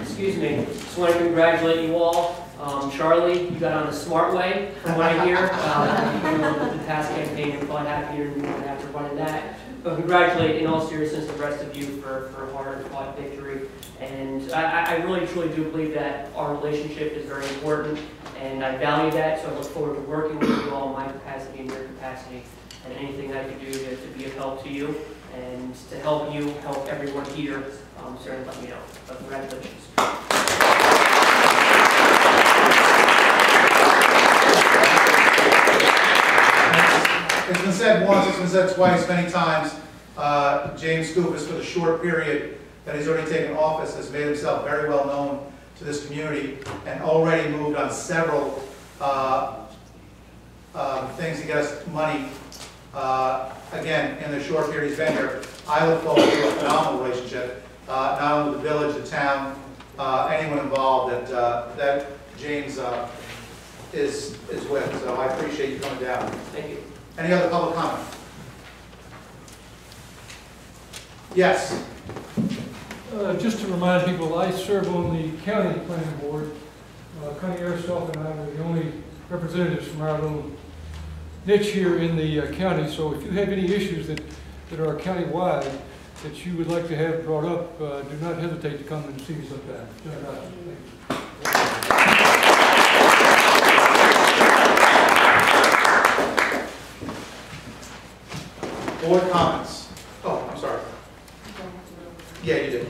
excuse me, just want to congratulate you all. Charlie, you got on the smart way, from what I hear. You know, the past campaign, you're quite happy you're after running that. But congratulate, in all seriousness, the rest of you for a hard-fought victory. And I really, truly do believe that our relationship is very important, and I value that, so I look forward to working with you all in my capacity and your capacity, and anything I can do to be of help to you, and to help you, help everyone here, certainly let me know. But congratulations. It's been said once, it's been said twice, many times. James Goofus, for the short period that he's already taken office, has made himself very well known to this community and already moved on several things to get us money. Again, in the short period he's been here, I look forward to a phenomenal relationship, not only with the village, the town, anyone involved that James is with. So I appreciate you coming down. Thank you. Any other public comment? Yes. Just to remind people, I serve on the county planning board. Connie Aristoff and I were the only representatives from our little niche here in the county. So if you have any issues that are county-wide that you would like to have brought up, do not hesitate to come and see me sometime. Board comments. Oh, I'm sorry. Yeah, you did.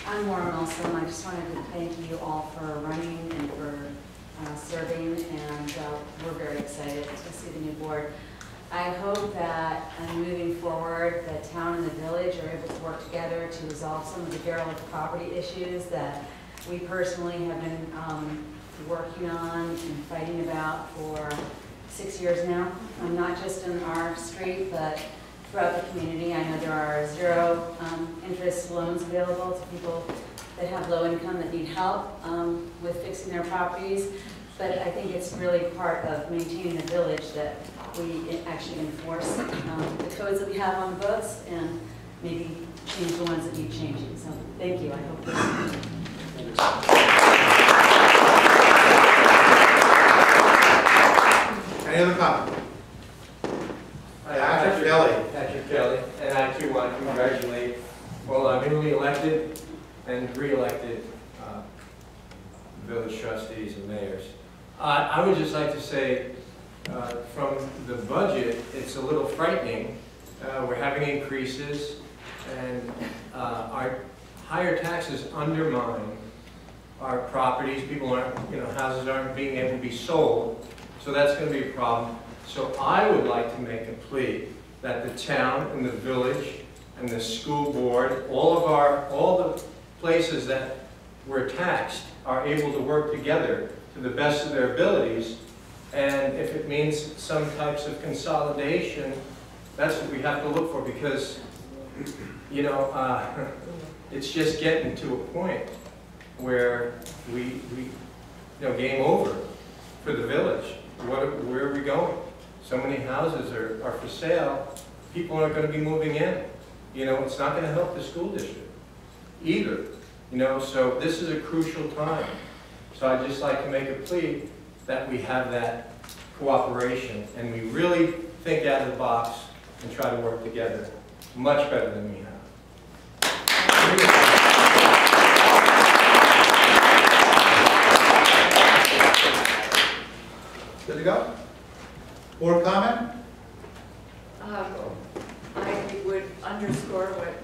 I'm Maura Milsom. I just wanted to thank you all for running and for serving, and we're very excited to see the new board. I hope that moving forward, the town and the village are able to work together to resolve some of the derelict property issues that we personally have been working on and fighting about for 6 years now. Not just in our street, but throughout the community. I know there are zero interest loans available to people that have low income that need help with fixing their properties. But I think it's really part of maintaining the village that we actually enforce the codes that we have on the books and maybe change the ones that need changing. So thank you. I hope this. Any other comment? Patrick Kelly, and I too want to congratulate all our newly elected and re-elected village trustees and mayors. I would just like to say, from the budget, it's a little frightening. We're having increases, and our higher taxes undermine our properties. People aren't, houses aren't being able to be sold. So that's going to be a problem. So I would like to make a plea that the town and the village and the school board, all the places that we're taxed, are able to work together to the best of their abilities. And if it means some types of consolidation, that's what we have to look for, because it's just getting to a point where we game over for the village. Where are we going? So many houses are for sale. People aren't going to be moving in. It's not going to help the school district either. So this is a crucial time. So I'd just like to make a plea that we have that cooperation and we really think out of the box and try to work together much better than we have. Good to go? Board comment? I would underscore what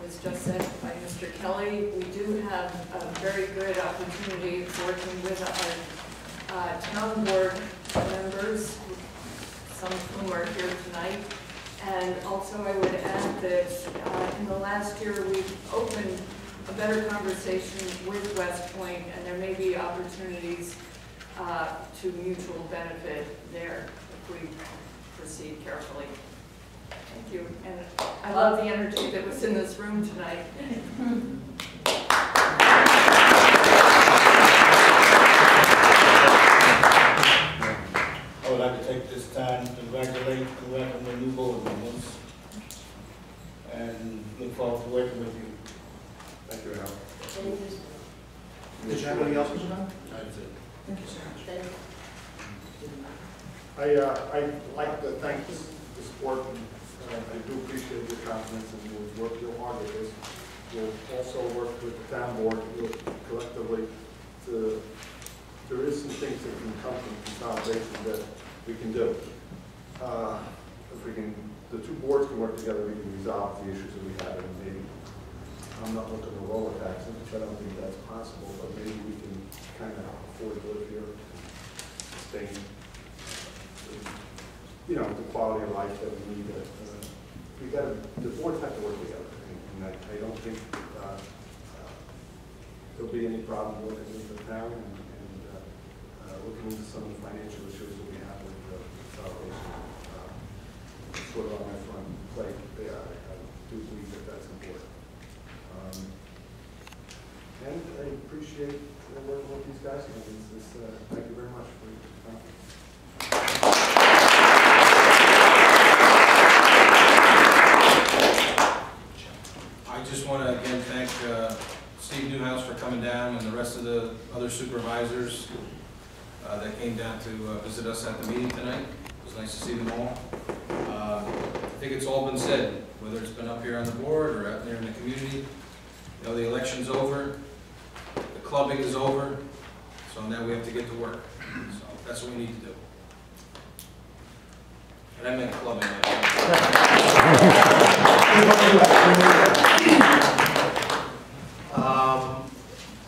was just said by Mr. Kelly. We do have a very good opportunity working with our town board members, some of whom are here tonight. And also I would add that in the last year we've opened a better conversation with West Point, and there may be opportunities to mutual benefit there if we proceed carefully. Thank you. And I love the energy that was in this room tonight. I would like to take this time to congratulate and welcome the new board members and look forward to working with you. Thank you, Al. Did you have anything else, Mr. Brown? That's it. Thank you, sir. I'd like to thank the sport, and I do appreciate your confidence, and we'll work real hard with this. We'll also work with the town board collectively to, there is some things that can come from consolidation that we can do. If we can, the two boards can work together, we can resolve the issues that we have, and maybe, I'm not looking to roll a tax, which I don't think that's possible, but maybe we can kind of afford to live here, sustain, you know, the quality of life that we need. We got to, the boards have to work together, and I don't think there'll be any problem with the town, and looking into some of the financial issues that we have with the consolidation. Sort of on my front plate, I do believe that that's important. And I appreciate working with these guys. Thank you very much for your time. I just want to again thank Steve Newhouse for coming down and the rest of the other supervisors that came down to visit us at the meeting tonight. It was nice to see them all. I think it's all been said, whether it's been up here on the board or out there in the community. You know, the election's over, the clubbing is over, so now we have to get to work. So that's what we need to do. And I meant clubbing.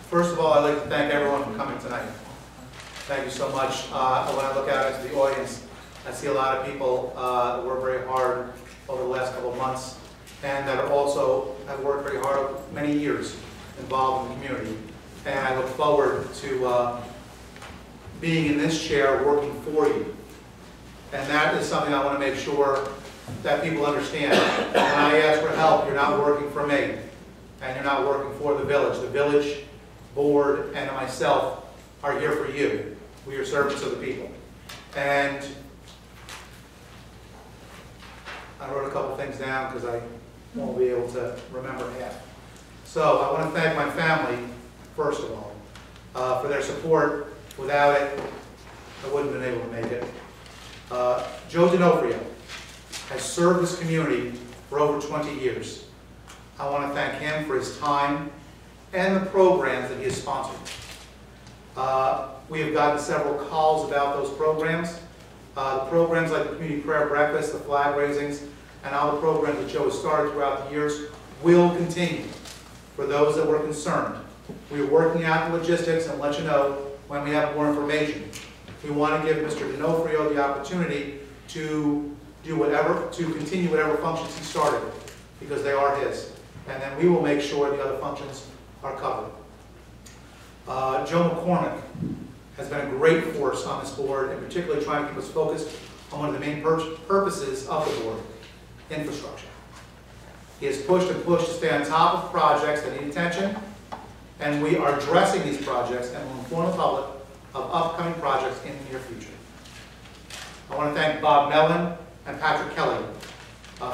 First of all, I'd like to thank everyone for coming tonight. Thank you so much. When I look out into the audience, I see a lot of people that work very hard over the last couple of months, and that are also have worked very hard many years involved in the community. And I look forward to being in this chair working for you. And that is something I want to make sure that people understand. When I ask for help, you're not working for me, and you're not working for the village. The village board and myself are here for you. We are servants of the people. And I wrote a couple things down because I won't be able to remember half. So I want to thank my family, first of all, for their support. Without it, I wouldn't have been able to make it. Joe D'Onofrio has served this community for over 20 years. I want to thank him for his time and the programs that he has sponsored. We have gotten several calls about those programs. The programs like the Community Prayer Breakfast, the flag raisings, and all the programs that Joe has started throughout the years will continue for those that were concerned. We are working out the logistics and let you know when we have more information. We want to give Mr. D'Onofrio the opportunity to do whatever, to continue whatever functions he started, because they are his. And then we will make sure the other functions are covered. Joe McCormick has been a great force on this board, and particularly trying to keep us focused on one of the main purposes of the board, infrastructure. He has pushed and pushed to stay on top of projects that need attention, and we are addressing these projects and will inform the public of upcoming projects in the near future. I want to thank Bob Mellon and Patrick Kelly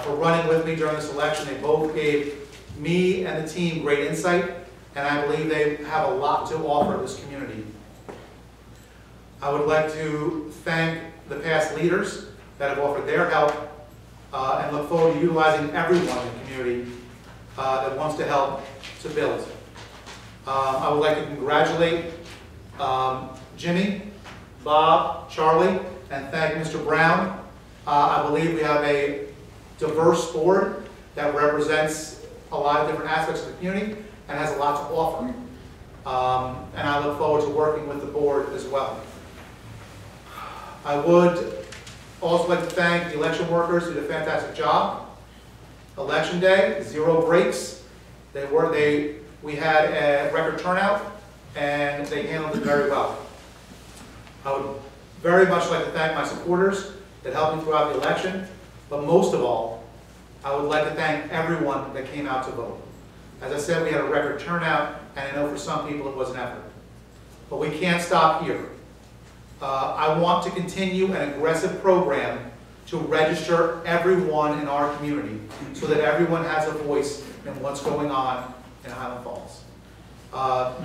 for running with me during this election. They both gave me and the team great insight, and I believe they have a lot to offer this community. I would like to thank the past leaders that have offered their help and look forward to utilizing everyone in the community that wants to help to build. I would like to congratulate Jimmy, Bob, Charlie, and thank Mr. Brown. I believe we have a diverse board that represents a lot of different aspects of the community and has a lot to offer. And I look forward to working with the board as well. I would also like to thank the election workers who did a fantastic job. Election day, 0 breaks. We had a record turnout, and they handled it very well. I would very much like to thank my supporters that helped me throughout the election, but most of all, I would like to thank everyone that came out to vote. As I said, we had a record turnout, and I know for some people it was an effort. But we can't stop here. I want to continue an aggressive program to register everyone in our community so that everyone has a voice in what's going on in Highland Falls.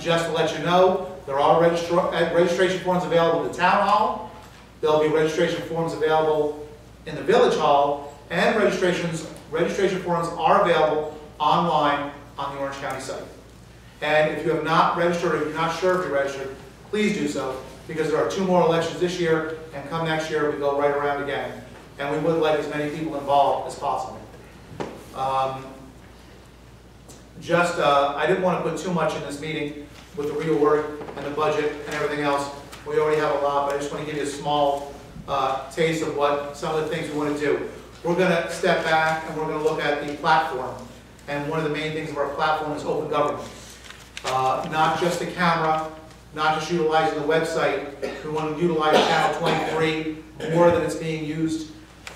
Just to let you know, there are registration forms available at the Town Hall. There'll be registration forms available in the Village Hall, and registration forms are available online on the Orange County site. And if you have not registered, or if you're not sure if you're registered, please do so, because there are 2 more elections this year, and come next year we go right around again. And we would like as many people involved as possible. I didn't want to put too much in this meeting with the reorg and the budget and everything else. We already have a lot, but I just want to give you a small taste of what some of the things we want to do. We're going to step back and we're going to look at the platform. And one of the main things of our platform is open government. Not just the camera, not just utilizing the website. We want to utilize Channel 23 more than it's being used,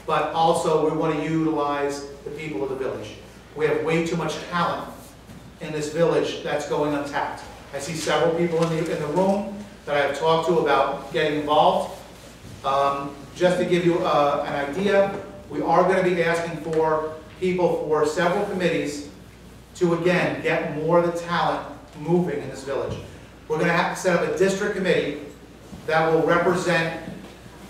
but also we want to utilize the people of the village. We have way too much talent in this village that's going untapped. I see several people in the room that I have talked to about getting involved. Just to give you an idea, we are going to be asking for people for several committees to, again, get more of the talent moving in this village. We're going to have to set up a district committee that will represent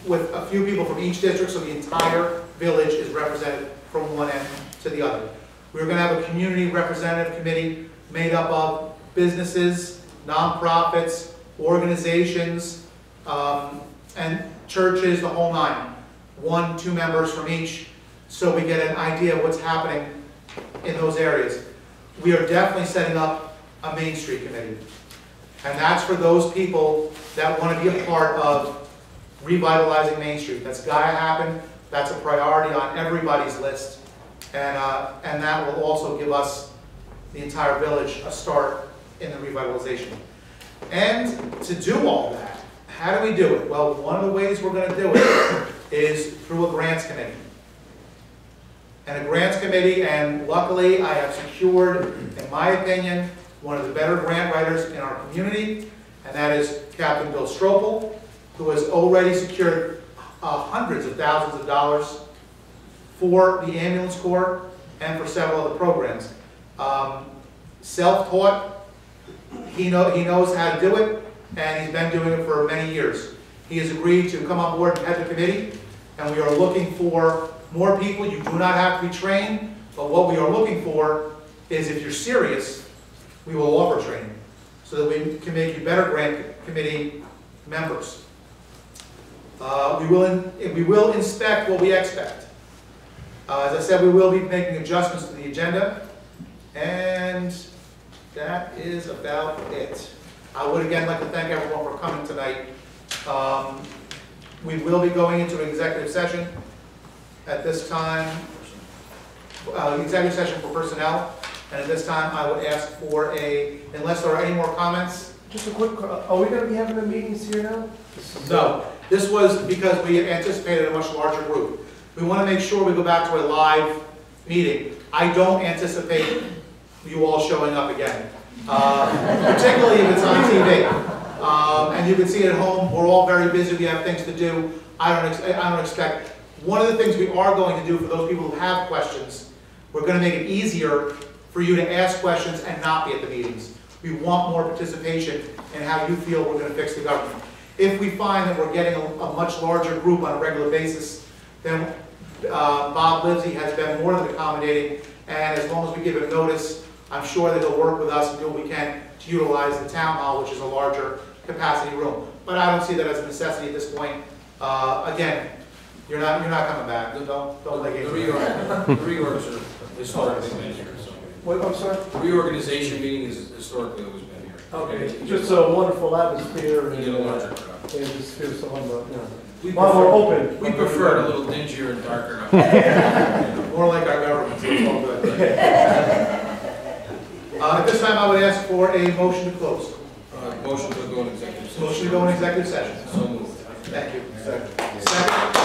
with a few people from each district, so the entire village is represented from one end to the other. We're going to have a community representative committee made up of businesses, nonprofits, organizations, and churches, the whole 9. 1, 2 members from each, so we get an idea of what's happening in those areas. We are definitely setting up a Main Street committee. And that's for those people that want to be a part of revitalizing Main Street. That's got to happen. That's a priority on everybody's list. And that will also give us, the entire village, a start in the revitalization. And to do all that, how do we do it? Well, one of the ways we're going to do it is through a grants committee. And a grants committee, and luckily I have secured, in my opinion, one of the better grant writers in our community, and that is Captain Bill Stropel, who has already secured hundreds of thousands of dollars for the ambulance corps and for several other programs. Self-taught, he knows how to do it, and he's been doing it for many years. He has agreed to come on board and head the committee, and we are looking for more people. You do not have to be trained, but what we are looking for is, if you're serious, we will offer training so that we can make you better grant committee members. We will inspect what we expect. As I said, we will be making adjustments to the agenda, and that is about it. I would again like to thank everyone for coming tonight. We will be going into an executive session at this time, executive session for personnel, and at this time I would ask for unless there are any more comments. Just a quick, are we going to be having the meetings here now? No, this was because we anticipated a much larger group. We want to make sure we go back to a live meeting. I don't anticipate you all showing up again, particularly if it's on TV. And you can see it at home, we're all very busy, we have things to do. I don't expect. One of the things we are going to do for those people who have questions, we're going to make it easier for you to ask questions and not be at the meetings. We want more participation in how you feel we're going to fix the government. If we find that we're getting a much larger group on a regular basis, then Bob Livesey has been more than accommodating, and as long as we give him notice, I'm sure that he'll work with us and do what we can to utilize the town hall, which is a larger capacity room. But I don't see that as a necessity at this point. Again, you're not coming back. Don't play games. The reorgs are historically been here. So. What, I'm sorry? The reorganization meeting is historically always been here. Okay, just a wonderful atmosphere We and get a larger crowd. it just feels so unbelievable, you know. We While we're prefer, open. we prefer it a little dingier and darker now. More like our government, so it's all good. At this time, I would ask for a motion to close. Motion to go in executive session. Motion to go in executive session. So moved. Thank you. Second.